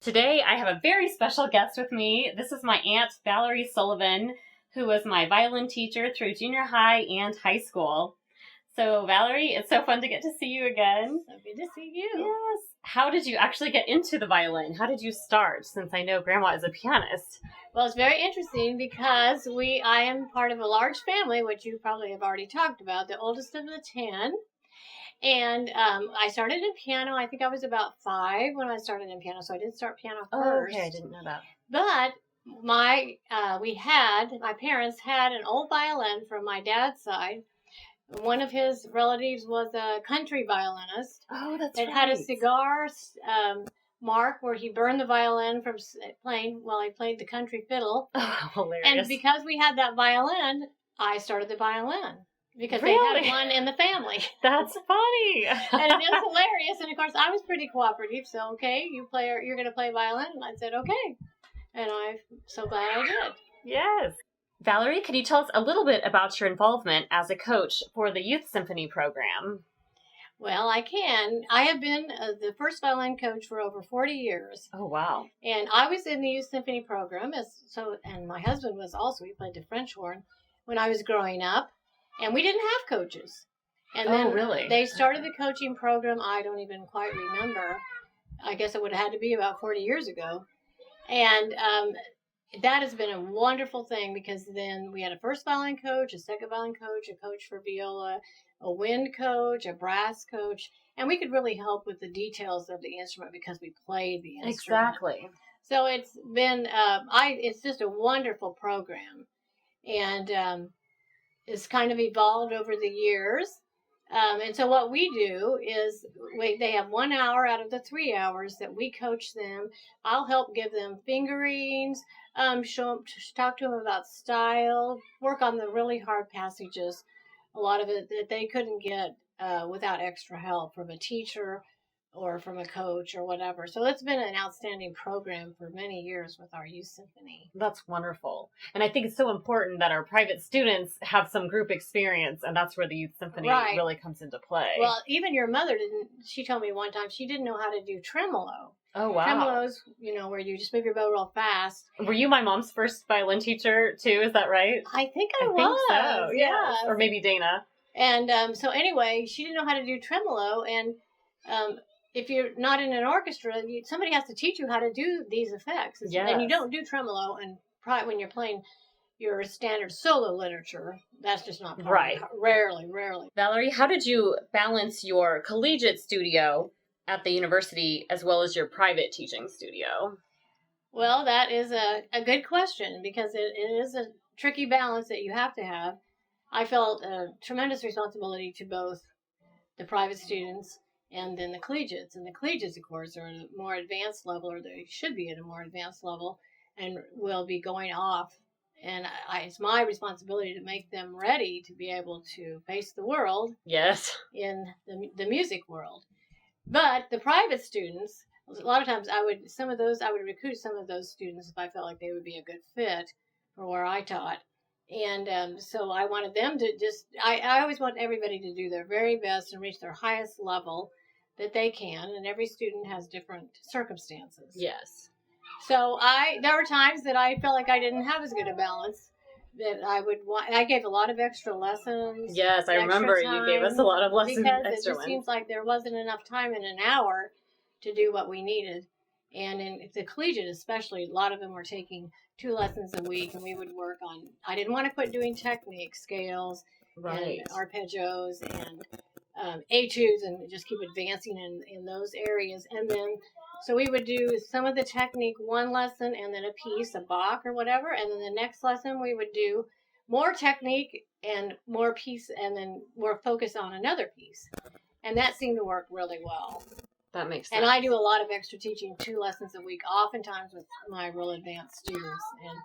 Today, I have a very special guest with me. This is my aunt, Valerie Sullivan, who was my violin teacher through junior high and high school. So, Valerie, it's so fun to get to see you again. So good to see you. Yes. How did you actually get into the violin? How did you start, since I know Grandma is a pianist? Well, it's very interesting because I am part of a large family, which you probably have already talked about, the oldest of the 10. And I started in piano. I think I was about 5 when I started in piano, so I did start piano first. Oh, okay, I didn't know that. But my parents had an old violin from my dad's side. One of his relatives was a country violinist. Oh, that's right. It had a cigar mark where he burned the violin from playing while he played the country fiddle. Oh, hilarious. And because we had that violin, I started the violin. Because Really? they had one in the family. That's funny. And it is hilarious. And of course, I was pretty cooperative. So, okay, you're going to play violin? And I said, okay. And I'm so glad I did. Yes. Valerie, can you tell us a little bit about your involvement as a coach for the Youth Symphony program? Well, I can. I have been the first violin coach for over 40 years. Oh, wow. And I was in the Youth Symphony program, and my husband was also. He played the French horn when I was growing up. And we didn't have coaches. And then really? They started the coaching program, I don't even quite remember. I guess it would have had to be about 40 years ago. And that has been a wonderful thing because then we had a first violin coach, a second violin coach, a coach for viola, a wind coach, a brass coach. And we could really help with the details of the instrument because we played the instrument. Exactly. So it's been, it's just a wonderful program. And it's kind of evolved over the years. And so what we do is they have 1 hour out of the 3 hours that we coach them. I'll help give them fingerings, talk to them about style, work on the really hard passages, a lot of it that they couldn't get without extra help from a teacher or from a coach or whatever. So it's been an outstanding program for many years with our youth symphony. That's wonderful. And I think it's so important that our private students have some group experience, and that's where the youth symphony really comes into play. Well, even your mother she told me one time she didn't know how to do tremolo. Oh, wow. Tremolo's, where you just move your bow real fast. Were you my mom's first violin teacher, too? Is that right? I think I was. Think so, yes. Or maybe Dana. And so anyway, she didn't know how to do tremolo, and if you're not in an orchestra, somebody has to teach you how to do these effects. Yes. And you don't do tremolo and when you're playing your standard solo literature. That's just not right. Rarely. Valerie, how did you balance your collegiate studio at the university as well as your private teaching studio? Well, that is a good question because it is a tricky balance that you have to have. I felt a tremendous responsibility to both the private students and then the collegiates. And the collegiates, of course, are at a more advanced level, or they should be at a more advanced level, and will be going off. And it's my responsibility to make them ready to be able to face the world. Yes. In the music world. But the private students, a lot of times I would recruit some of those students if I felt like they would be a good fit for where I taught. And so I wanted them to I always want everybody to do their very best and reach their highest level that they can, and every student has different circumstances. Yes. So there were times that I felt like I didn't have as good a balance that I would want. I gave a lot of extra lessons. Yes, I remember you gave us a lot of lessons. Because it just seems like there wasn't enough time in an hour to do what we needed. And in the collegiate especially, a lot of them were taking 2 lessons a week, and we would work on, I didn't want to quit doing technique, scales, and arpeggios, and etudes, and just keep advancing in those areas. And then, so we would do some of the technique one lesson, and then a piece, a Bach or whatever, and then the next lesson we would do more technique and more piece, and then more focus on another piece. And that seemed to work really well. That makes sense. And I do a lot of extra teaching, 2 lessons a week, oftentimes with my real advanced students, and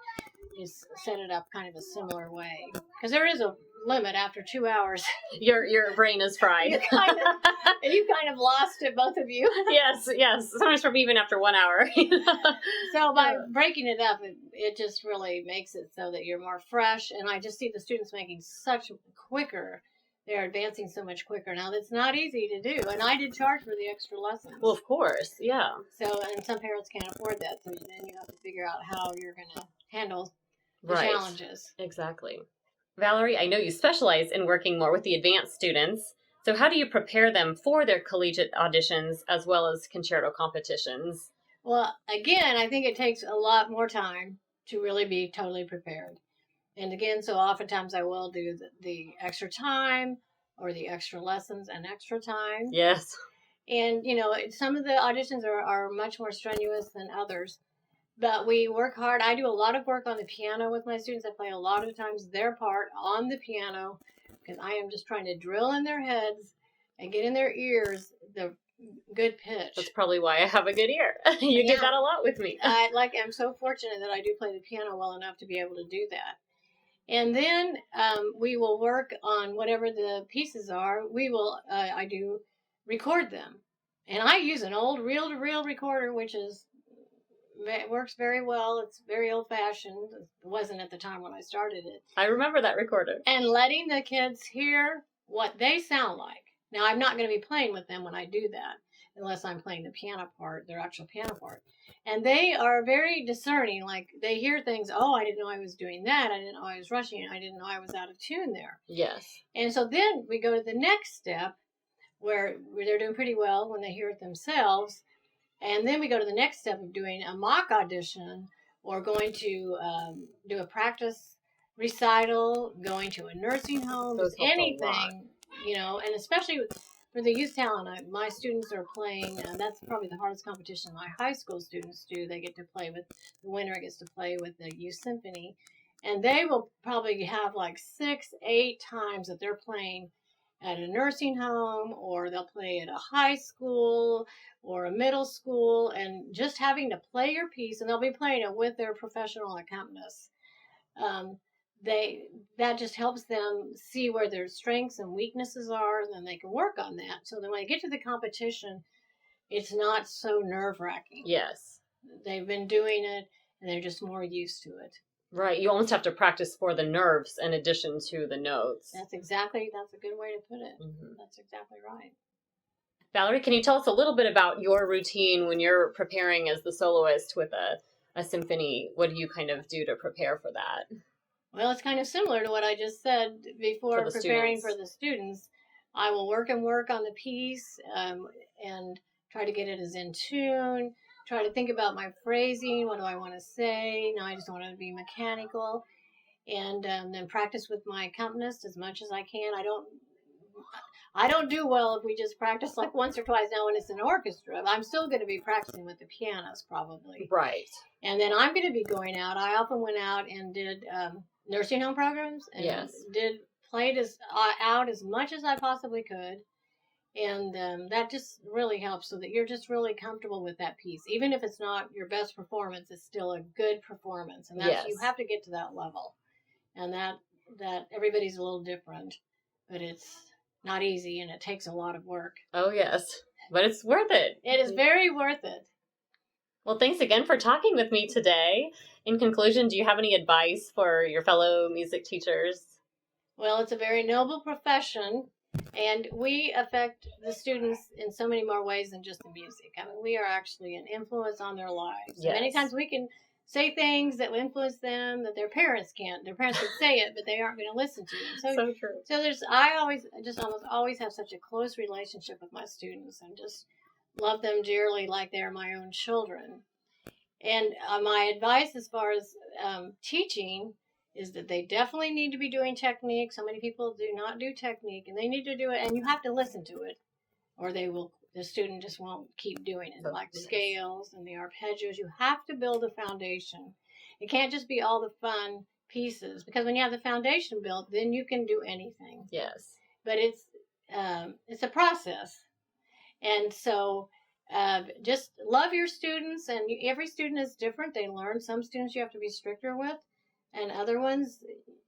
just set it up kind of a similar way. Because there is a limit after 2 hours. Your brain is fried. You kind of lost it, both of you. Yes. Sometimes from even after 1 hour. So by breaking it up, it just really makes it so that you're more fresh. And I just see the students making such quicker they're advancing so much quicker. Now, that's not easy to do, and I did charge for the extra lessons. Well, of course, yeah. So, and some parents can't afford that, so then you have to figure out how you're going to handle the Right. challenges. Exactly. Valerie, I know you specialize in working more with the advanced students. So how do you prepare them for their collegiate auditions as well as concerto competitions? Well, again, I think it takes a lot more time to really be totally prepared. And again, so oftentimes I will do the extra time or the extra lessons and extra time. Yes. And, you know, some of the auditions are much more strenuous than others. But we work hard. I do a lot of work on the piano with my students. I play a lot of times their part on the piano because I am just trying to drill in their heads and get in their ears the good pitch. That's probably why I have a good ear. You did that a lot with me. I'm so fortunate that I do play the piano well enough to be able to do that. And then we will work on whatever the pieces are. I do record them. And I use an old reel-to-reel recorder, which works very well. It's very old-fashioned. It wasn't at the time when I started it. I remember that recorder. And letting the kids hear what they sound like. Now, I'm not going to be playing with them when I do that, unless I'm playing the piano part, their actual piano part. And they are very discerning. Like, they hear things, oh, I didn't know I was doing that. I didn't know I was rushing. I didn't know I was out of tune there. Yes. And so then we go to the next step, where they're doing pretty well when they hear it themselves. And then we go to the next step of doing a mock audition or going to do a practice recital, going to a nursing home, anything, you know, and especially for the youth talent, my students are playing, and that's probably the hardest competition my high school students do. They get to play with, the winner gets to play with the Youth Symphony, and they will probably have like 6-8 times that they're playing at a nursing home, or they'll play at a high school or a middle school, and just having to play your piece, and they'll be playing it with their professional accompanists. That just helps them see where their strengths and weaknesses are, and then they can work on that. So then when they get to the competition, it's not so nerve-wracking. Yes. They've been doing it, and they're just more used to it. Right. You almost have to practice for the nerves in addition to the notes. That's a good way to put it. Mm-hmm. That's exactly right. Valerie, can you tell us a little bit about your routine when you're preparing as the soloist with a symphony? What do you kind of do to prepare for that? Well, it's kind of similar to what I just said before, preparing for the students. I will work on the piece and try to get it as in tune, try to think about my phrasing. What do I want to say? No, I just want it to be mechanical. And then practice with my accompanist as much as I can. I don't do well if we just practice like once or twice. Now when it's an orchestra, I'm still going to be practicing with the pianist probably. Right. And then I'm going to be going out. I often went out and did nursing home programs and played out as much as I possibly could. And that just really helps so that you're just really comfortable with that piece. Even if it's not your best performance, it's still a good performance. And that's, you have to get to that level. And that everybody's a little different, but it's not easy and it takes a lot of work. Oh, yes. But it's worth it. It is very worth it. Well, thanks again for talking with me today. In conclusion, do you have any advice for your fellow music teachers? Well, it's a very noble profession, and we affect the students in so many more ways than just the music. I mean, we are actually an influence on their lives. Yes. Many times we can say things that will influence them that their parents can't. Their parents could say it, but they aren't going to listen to them. So true. So I almost always have such a close relationship with my students and just love them dearly like they're my own children. And my advice as far as teaching is that they definitely need to be doing technique. So many people do not do technique, and they need to do it, and you have to listen to it, or the student just won't keep doing it. Like scales and the arpeggios, you have to build a foundation. It can't just be all the fun pieces, because when you have the foundation built, then you can do anything. Yes. But it's a process, and so just love your students, and every student is different. They learn. Some students you have to be stricter with, and other ones,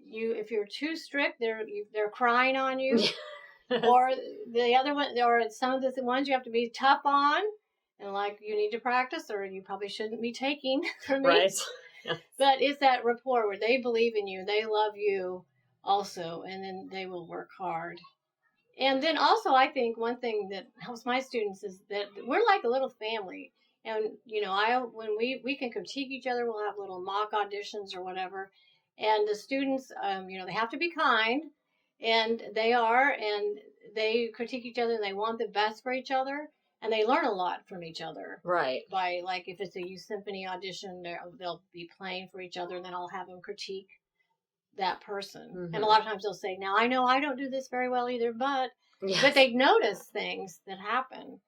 if you're too strict, they're crying on you. Or the other one, or some of the ones you have to be tough on, and like you need to practice, or you probably shouldn't be taking from me. Right. Yeah. But it's that rapport where they believe in you, they love you also, and then they will work hard. And then also, I think one thing that helps my students is that we're like a little family. And, you know, when we can critique each other, we'll have little mock auditions or whatever. And the students, you know, they have to be kind, and they are, and they critique each other, and they want the best for each other, and they learn a lot from each other. Right. By, like, if it's a youth symphony audition, they'll be playing for each other, and then I'll have them critique that person. Mm-hmm. And a lot of times they'll say, now I know I don't do this very well either, but they notice things that happen.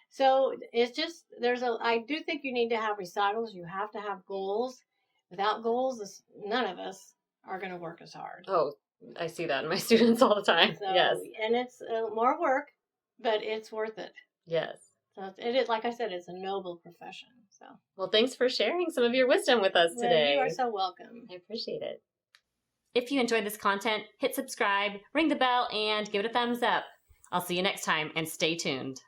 So it's just, I do think you need to have recitals. You have to have goals. Without goals, none of us are going to work as hard. Oh, I see that in my students all the time. So, yes. And it's more work, but it's worth it. Yes. So it is, like I said, it's a noble profession. So. Well, thanks for sharing some of your wisdom with us today. You are so welcome. I appreciate it. If you enjoyed this content, hit subscribe, ring the bell, and give it a thumbs up. I'll see you next time, and stay tuned.